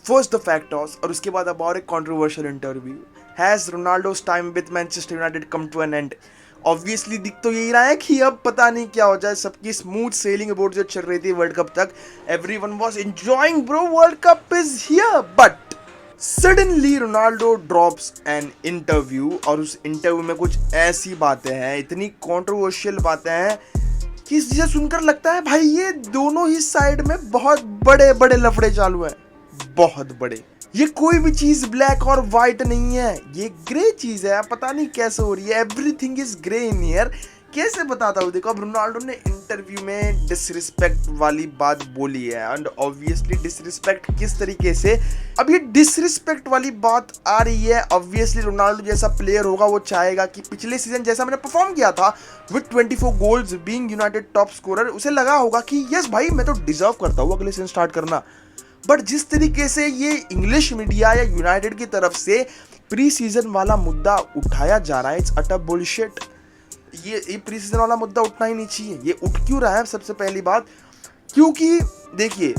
First the fact toss और उसके बाद about a controversial interview, has Ronaldo's time with Manchester United come to an end. Obviously दिख तो यही रहा है कि अब पता नहीं क्या हो जाए, सबकी स्मूथ सेलिंग अबाउट जो चल रही थी वर्ल्ड कप तक, everyone was enjoying bro, world cup is here, but suddenly Ronaldo drops an interview और उस इंटरव्यू में कुछ ऐसी बातें हैं, इतनी कंट्रोवर्शियल बातें हैं कि जिसे सुनकर लगता है भाई ये दोनों ही साइड में बहुत बड़े बड़े लफड़े चालू हैं, बहुत बड़े। ये कोई भी चीज ब्लैक और व्हाइट नहीं है, ये ग्रे चीज है, पता नहीं कैसे हो रही है, everything is grey in here. कैसे बताता हूँ, देखो अब रोनाल्डो ने इंटरव्यू में डिसरिस्पेक्ट वाली बात बोली है, एंड ऑब्वियसली डिसरिस्पेक्ट किस तरीके से, अब ये डिसरिस्पेक्ट वाली बात आ रही है, ऑब्वियसली रोनाल्डो जैसा प्लेयर होगा वो चाहेगा कि पिछले सीजन जैसा मैंने परफॉर्म किया था with 24 goals being United top scorer, उसे लगा होगा कि यस भाई मैं तो डिजर्व करता हूँ अगले सीजन स्टार्ट करना। बट जिस तरीके से ये इंग्लिश मीडिया या यूनाइटेड की तरफ से प्री सीजन वाला मुद्दा उठाया जा रहा है, इट्स अटर बुलशिट। ये प्री सीजन वाला मुद्दा उठना ही नहीं चाहिए। ये उठ क्यों रहा है, सबसे पहली बात, क्योंकि देखिए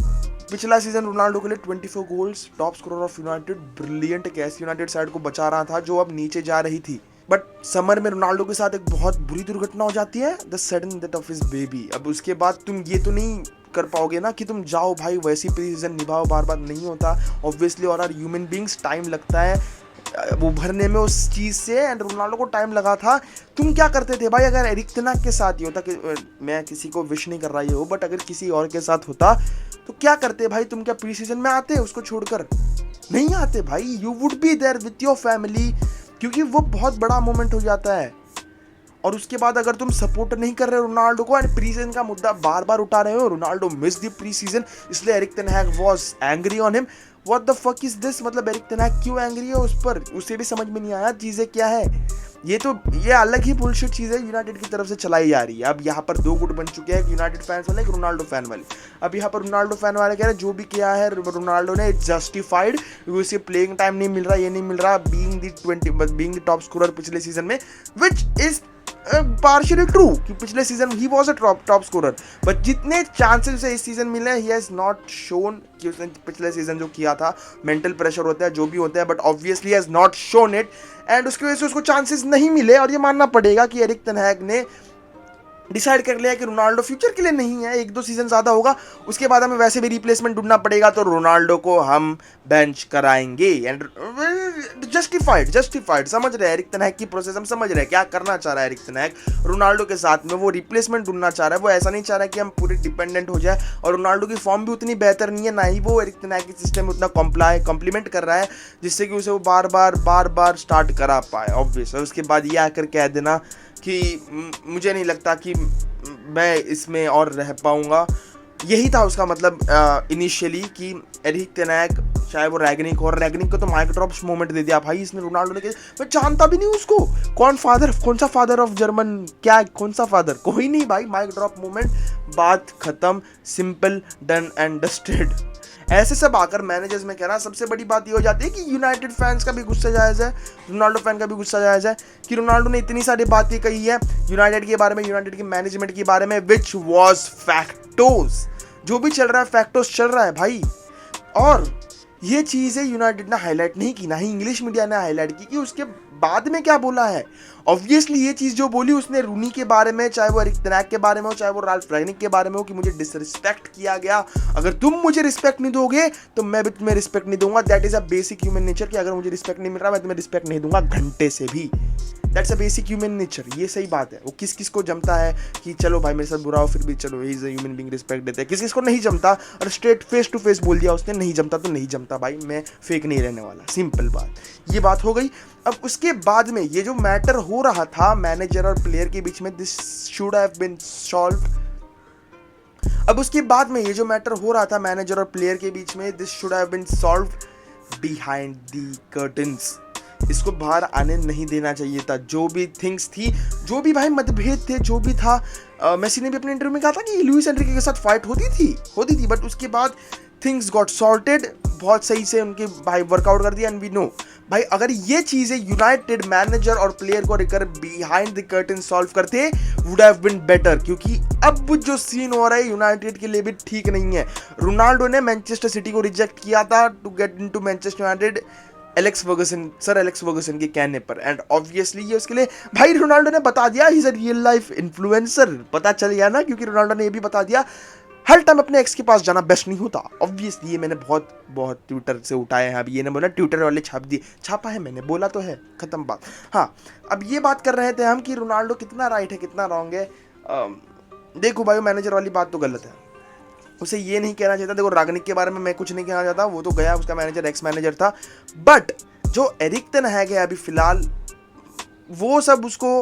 पिछला सीजन रोनाल्डो के लिए 24 goals, top scorer of United, brilliant cash United side को बचा रहा था जो अब नीचे जा रही थी। बट समर में रोनाल्डो के साथ एक बहुत बुरी दुर्घटना हो जाती है, the sudden death of his baby. अब उसके बाद तुम ये तो नहीं कर पाओगे ना कि तुम जाओ भाई वैसी प्री सीजन निभाओ, बार बार नहीं होता ऑब्वियसली, और आर ह्यूमन बींग्स, टाइम लगता है उभरने में उस चीज़ से, एंड रोनाल्डो को टाइम लगा था। तुम क्या करते थे भाई, अगर एरिक टेन हाग के साथ ही होता, कि मैं किसी को विश नहीं कर रहा ये हो, बट अगर किसी और के साथ होता तो क्या करते भाई, तुम क्या प्री सीजन में आते उसको छोड़कर? नहीं आते भाई, you would be there with your family, क्योंकि वो बहुत बड़ा मोमेंट हो जाता है। और उसके बाद अगर तुम सपोर्ट नहीं कर रहे हो रोनाल्डो को एंड प्री सीजन का मुद्दा बार बार उठा रहे हो, Ronaldo miss the pre season इसलिए एरिक टेन हाग was angry on him, what the fuck is this, मतलब एरिक टेन हाग क्यों एंग्री है उस पर, उसे भी समझ में नहीं आया चीज़ें क्या है। ये अलग ही बुलशिट चीज़ है यूनाइटेड की तरफ से चलाई जा रही है। अब यहाँ पर दो गुट बन चुके हैं, यूनाइटेड फैंस वाले, एक रोनाल्डो फैन वाले। अब यहाँ पर रोनाल्डो फैन वाले कह रहे हैं जो भी किया है रोनाल्डो ने इट्स जस्टिफाइड, उसे प्लेइंग टाइम नहीं मिल रहा, ये नहीं मिल रहा, बीइंग द टॉप स्कोरर पिछले सीजन में, विच इज पार्शियली ट्रू कि पिछले season he was a top scorer, but जितने चांसेस उसे इस सीजन मिले ही हैज नॉट शोन कि उसने पिछले सीजन जो किया था, मेंटल प्रेशर होता है जो भी होता है, but obviously has not shown it, and उसकी वजह से उसको चांसेस नहीं मिले। और ये मानना पड़ेगा कि एरिक टेन हाग ने डिसाइड कर लिया कि रोनाल्डो फ्यूचर के लिए नहीं है, एक दो सीजन ज़्यादा होगा उसके बाद हमें वैसे भी रिप्लेसमेंट ढूंढना पड़ेगा, तो रोनाल्डो को हम बेंच कराएंगे। एंड जस्टिफाइड समझ रहे हैं एरिक टेन हाग की प्रोसेस, हम समझ रहे हैं क्या करना चाह रहा है एरिक टेन हाग रोनाल्डो के साथ में, वो रिप्लेसमेंट ढूंढना चाह रहा है, वो ऐसा नहीं चाह रहा है कि हम पूरे डिपेंडेंट हो जाए। और रोनाल्डो की फॉर्म भी उतनी बेहतर नहीं है, ना ही वो एरिक टेन हाग के सिस्टम में उतना कॉम्प्लीमेंट कर रहा है जिससे कि उसे वो बार बार स्टार्ट करा पाए ऑब्वियस। और उसके बाद ये आकर कह देना कि मुझे नहीं लगता कि मैं इसमें और रह पाऊँगा, यही था उसका मतलब इनिशियली कि एरिक टेन हाग चाहे वो रैगनिक हो, और रैगनिक को तो माइक ड्रॉप्स मोमेंट दे दिया भाई इसने रोनाल्डो ने, मैं जानता भी नहीं उसको, कौन सा फादर ऑफ जर्मन, क्या कौन सा फादर, कोई नहीं भाई, माइक ड्रॉप मोमेंट, बात खत्म, सिंपल, डन एंड डस्टेड। ऐसे सब आकर मैनेजर्स में कह रहा, सबसे बड़ी बात ये हो जाती है कि यूनाइटेड फैंस का भी गुस्सा जायज़ है, रोनाल्डो फैन का भी गुस्सा जायज़ है कि रोनाल्डो ने इतनी सारी बातें कही है यूनाइटेड के बारे में, यूनाइटेड के मैनेजमेंट के बारे में, विच वॉज फैक्टोस, जो भी चल रहा है फैक्टोस चल रहा है भाई। और ये चीज़ें यूनाइटेड ने हाईलाइट नहीं की, ना ही इंग्लिश मीडिया ने हाईलाइट की कि उसके बाद में क्या बोला है। ऑब्वियसली ये चीज़ जो बोली उसने रूनी के बारे में, चाहे वो एरिक टेन हाग के बारे में हो, चाहे वो राल्फ रैगनिक के बारे में हो, कि मुझे डिसरिस्पेक्ट किया गया, अगर तुम मुझे रिस्पेक्ट नहीं दोगे तो मैं भी तुम्हें रिस्पेक्ट नहीं दूंगा। That is a basic human nature कि अगर मुझे रिस्पेक्ट नहीं मिल रहा मैं तुम्हें रिस्पेक्ट नहीं दूंगा घंटे से भी, that's a basic human nature. ये सही बात है। वो किस किस को जमता है कि चलो भाई मेरे साथ बुरा हो फिर भी चलो he is a human being, respect देते हैं, किस किस को नहीं जमता, और स्ट्रेट फेस टू फेस बोल दिया उसने नहीं जमता तो नहीं जमता भाई, मैं फेक नहीं रहने वाला, सिंपल बात। ये बात हो गई। अब उसके बाद में ये जो मैटर हो रहा था मैनेजर और प्लेयर के बीच में, this should have been solved. अब उसके बाद में ये जो मैटर हो रहा था मैनेजर और प्लेयर के बीच में, this should have been solved behind the curtains. इसको बाहर आने नहीं देना चाहिए था। जो भी थिंग्स थी, जो भी भाई मतभेद थे, जो भी था, मेसी ने भी अपने इंटरव्यू में कहा था कि लुइस एनरिके के साथ फाइट होती थी, बट उसके बाद थिंग्स गॉट सॉर्टेड, बहुत सही से उनके भाई वर्कआउट कर दिया। एंड वी नो भाई अगर ये चीज़ें यूनाइटेड मैनेजर और प्लेयर को लेकर बिहाइंड द कर्टन सॉल्व करते वुड हैव बीन बेटर, क्योंकि अब जो सीन हो रहा है यूनाइटेड के लिए भी ठीक नहीं है। रोनाल्डो ने मैनचेस्टर सिटी को रिजेक्ट किया था to get into Manchester United sir Alex Ferguson के कहने पर, एंड ऑब्वियसली ये उसके लिए भाई रोनाल्डो ने बता दिया he is a real life influencer, पता चल गया ना, क्योंकि रोनाल्डो ने ये भी बता दिया हर टाइम अपने एक्स के पास जाना बेस्ट नहीं होता। ऑब्वियसली ये मैंने बहुत बहुत ट्विटर से उठाए हैं, अभी ये ना बोला ट्विटर वाले छापा है, मैंने बोला तो है, खत्म बात। हाँ, अब ये बात कर रहे थे हम कि रोनाल्डो कितना राइट है कितना रॉन्ग है। देखो भाई मैनेजर वाली बात तो गलत है, उसे ये नहीं कहना चाहिए था। देखो रागनिक के बारे में मैं कुछ नहीं कहना चाहता, वो तो गया, उसका मैनेजर एक्स मैनेजर था, बट जो एरिक टेन हैग है अभी फिलहाल वो सब उसको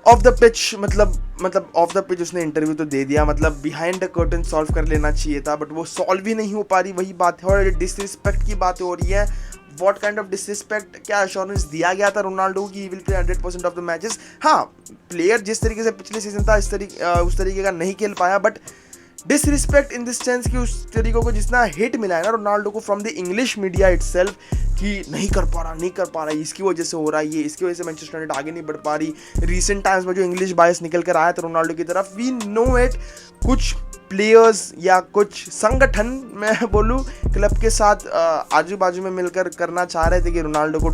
ऑफ द पिच मतलब ऑफ द पिच उसने इंटरव्यू तो दे दिया, मतलब बिहाइंड द कर्टन सॉल्व कर लेना चाहिए था, बट वो सॉल्व ही नहीं हो पा रही, वही बात है। और डिसरिस्पेक्ट की बातें हो रही है, व्हाट काइंड ऑफ डिसरिस्पेक्ट, क्या एश्योरेंस दिया गया था रोनाल्डो की will play 100% of the matches. हाँ, प्लेयर जिस तरीके से पिछले सीजन था उस तरीके का नहीं खेल पाया, but disrespect in this sense कि उस तरीकों को जितना हिट मिला है ना रोनाल्डो को from the English media itself कि नहीं कर पा रहा, इसकी वजह से हो रहा है, ये इसकी वजह से मैनचेस्टर यूनाइटेड आगे नहीं बढ़ पा रही। रीसेंट टाइम्स में जो इंग्लिश बायस निकल कर आया था रोनाल्डो की तरफ, वी नो इट, कुछ प्लेयर्स या कुछ संगठन मैं बोलूँ क्लब के साथ आजू बाजू में मिलकर करना चाह रहे थे कि रोनाल्डो को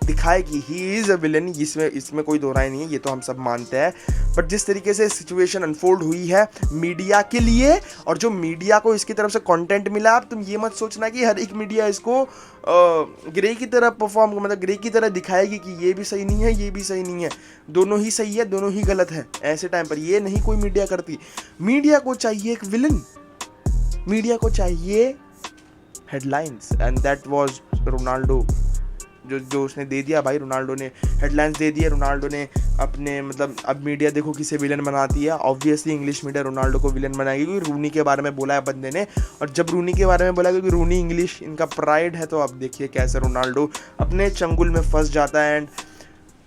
दिखाए कि ही इज़ अ विलन, इसमें कोई दो राय नहीं है, ये तो हम सब मानते हैं। बट जिस तरीके से सिचुएशन अनफोल्ड हुई है मीडिया के लिए और जो मीडिया को इसकी तरफ से कंटेंट मिला, अब तुम ये मत सोचना कि हर एक मीडिया इसको ग्रे की तरह मतलब ग्रे की तरह दिखाएगी कि ये भी सही नहीं है ये भी सही नहीं है, दोनों ही सही है दोनों ही गलत है। ऐसे टाइम पर ये नहीं कोई मीडिया करती, मीडिया को चाहिए एक विलन, मीडिया को चाहिए headlines, and that was Ronaldo. जो उसने दे दिया भाई, रोनाल्डो ने हेडलाइंस दे दिया, रोनाल्डो ने अपने मतलब अब मीडिया देखो किसे विलन बनाती है, ऑब्वियसली इंग्लिश मीडिया रोनाल्डो को विलन बनाएगी, क्योंकि रूनी के बारे में बोला है बंदे ने, और जब रूनी के बारे में बोला क्योंकि रूनी इंग्लिश इनका प्राइड है, तो अब देखिए कैसे रोनाल्डो अपने चंगुल में फंस जाता है। एंड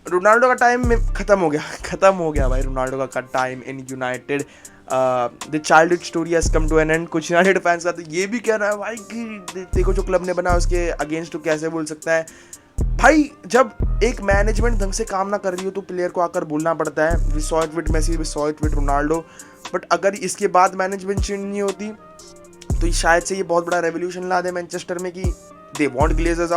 रोनाल्डो का टाइम खत्म हो गया भाई, रोनाल्डो का time in United, the childhood story has come to an end. कुछ यूनाइटेड फैंस का तो ये भी कह रहा है भाई कि देखो जो क्लब ने बना उसके अगेंस्ट तो कैसे बोल सकता है भाई। जब एक मैनेजमेंट ढंग से काम ना कर रही हो तो प्लेयर को आकर बोलना पड़ता है, we saw it with Messi, we saw it with Ronaldo. But अगर इसके बाद मैनेजमेंट चेंज नहीं होती तो शायद से ये बहुत बड़ा रेवोल्यूशन ला दे मैनचेस्टर में कि दे वांट ग्लेजर्स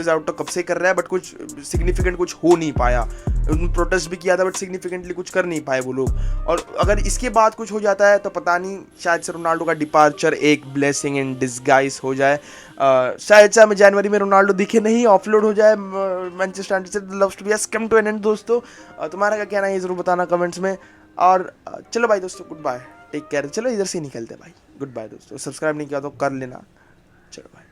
आउट तो कब से कर रहा है, बट कुछ सिग्निफिकेंट कुछ हो नहीं पाया। उन्होंने प्रोटेस्ट भी किया था बट सिग्निफिकेंटली कुछ कर नहीं पाए वो लोग, और अगर इसके बाद कुछ हो जाता है तो पता नहीं, शायद से रोनाल्डो का डिपार्चर एक ब्लेसिंग इन डिस्गाइज हो जाए। शायद से हमें जनवरी में रोनाल्डो दिखे नहीं, ऑफलोड हो जाए मैनचेस्टर यूनाइटेड से। Love story has come to an end दोस्तों, तुम्हारा क्या कहना है ये जरूर बताना कमेंट्स में। और चलो भाई दोस्तों, गुड बाय, टेक केयर। चलो इधर से निकलते भाई, गुड बाय दोस्तों। सब्सक्राइब नहीं किया तो कर लेना, चलो भाई।